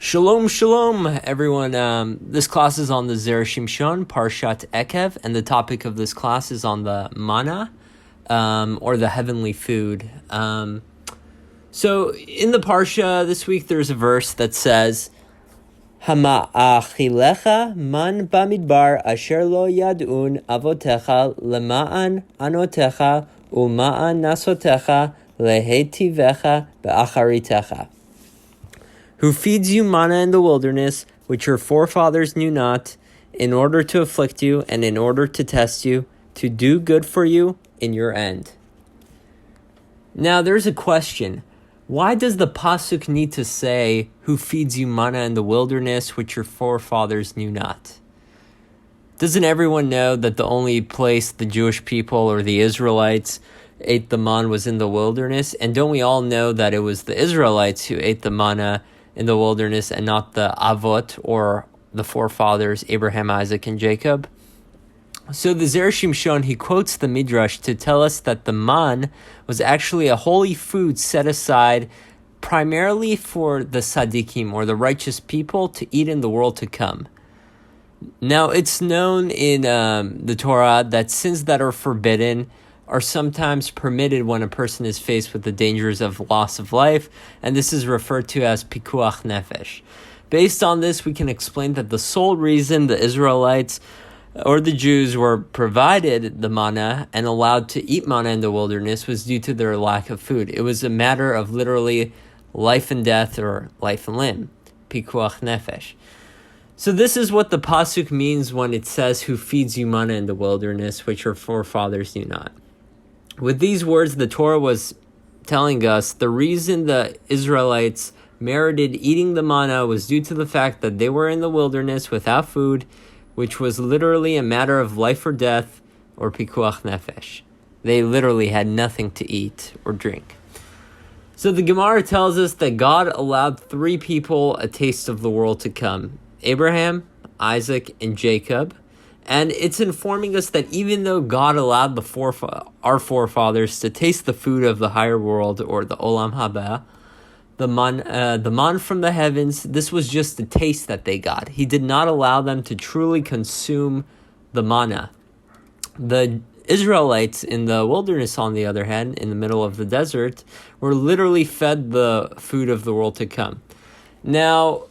Shalom, shalom, everyone. This class is on the Zera Shimshon, Parashat Eikev, and the topic of this class is on the Manna, or the heavenly food. So in the Parsha this week, there's a verse that says, Hama'achilecha man bamidbar asher lo yad'un avotecha lema'an anotecha ulma'an nasotecha lehetivecha be'acharitecha. Who feeds you manna in the wilderness, which your forefathers knew not, in order to afflict you and in order to test you, to do good for you in your end. Now there's a question. Why does the pasuk need to say, who feeds you manna in the wilderness, which your forefathers knew not? Doesn't everyone know that the only place the Jewish people or the Israelites ate the manna was in the wilderness? And don't we all know that it was the Israelites who ate the manna in the wilderness and not the Avot or the forefathers, Abraham, Isaac, and Jacob? So the Zera Shimshon, he quotes the Midrash to tell us that the man was actually a holy food set aside primarily for the tzaddikim, or the righteous people, to eat in the world to come. Now, it's known in the Torah that sins that are forbidden are sometimes permitted when a person is faced with the dangers of loss of life, and this is referred to as pikuach nefesh. Based on this, we can explain that the sole reason the Israelites or the Jews were provided the manna and allowed to eat manna in the wilderness was due to their lack of food. It was a matter of literally life and death, or life and limb, pikuach nefesh. So this is what the pasuk means when it says, who feeds you manna in the wilderness, which your forefathers knew not. With these words, the Torah was telling us the reason the Israelites merited eating the manna was due to the fact that they were in the wilderness without food, which was literally a matter of life or death, or pikuach nefesh. They literally had nothing to eat or drink. So the Gemara tells us that God allowed three people a taste of the world to come: Abraham, Isaac, and Jacob. And it's informing us that even though God allowed our forefathers to taste the food of the higher world, or the olam haba, the man from the heavens, this was just a taste that they got. He did not allow them to truly consume the manna. The Israelites in the wilderness, on the other hand, in the middle of the desert, were literally fed the food of the world to come. Now,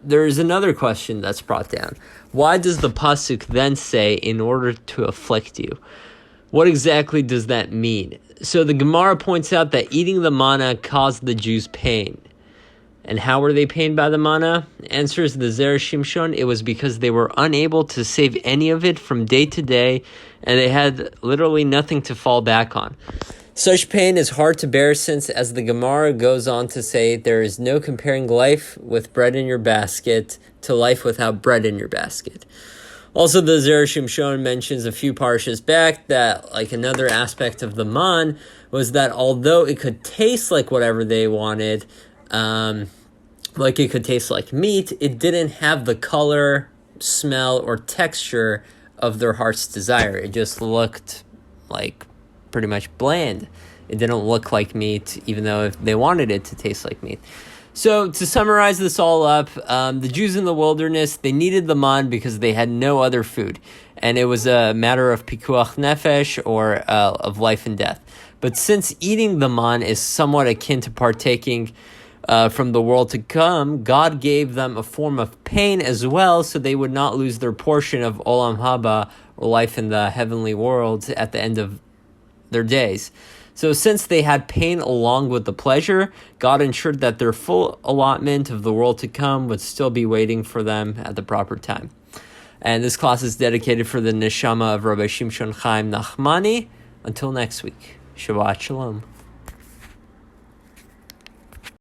there's another question that's brought down. Why does the pasuk then say, in order to afflict you? What exactly does that mean? So the Gemara points out that eating the manna caused the Jews pain. And how were they pained by the manna? Answers the Zera Shimshon, it was because they were unable to save any of it from day to day, and they had literally nothing to fall back on. Such pain is hard to bear, since, as the Gemara goes on to say, there is no comparing life with bread in your basket to life without bread in your basket. Also, the Zera Shimshon mentions a few parshas back that, like, another aspect of the man was that although it could taste like whatever they wanted, like it could taste like meat, it didn't have the color, smell, or texture of their heart's desire. It just looked like pretty much bland. It didn't look like meat, even though if they wanted it to taste like meat. So to summarize this all up, the Jews in the wilderness, they needed the man because they had no other food. And it was a matter of pikuach nefesh, or of life and death. But since eating the man is somewhat akin to partaking from the world to come, God gave them a form of pain as well, so they would not lose their portion of olam haba, or life in the heavenly world, at the end of their days. So since they had pain along with the pleasure, God ensured that their full allotment of the world to come would still be waiting for them at the proper time. And this class is dedicated for the neshama of Rabbi Shimshon Chaim Nachmani. Until next week, Shabbat Shalom.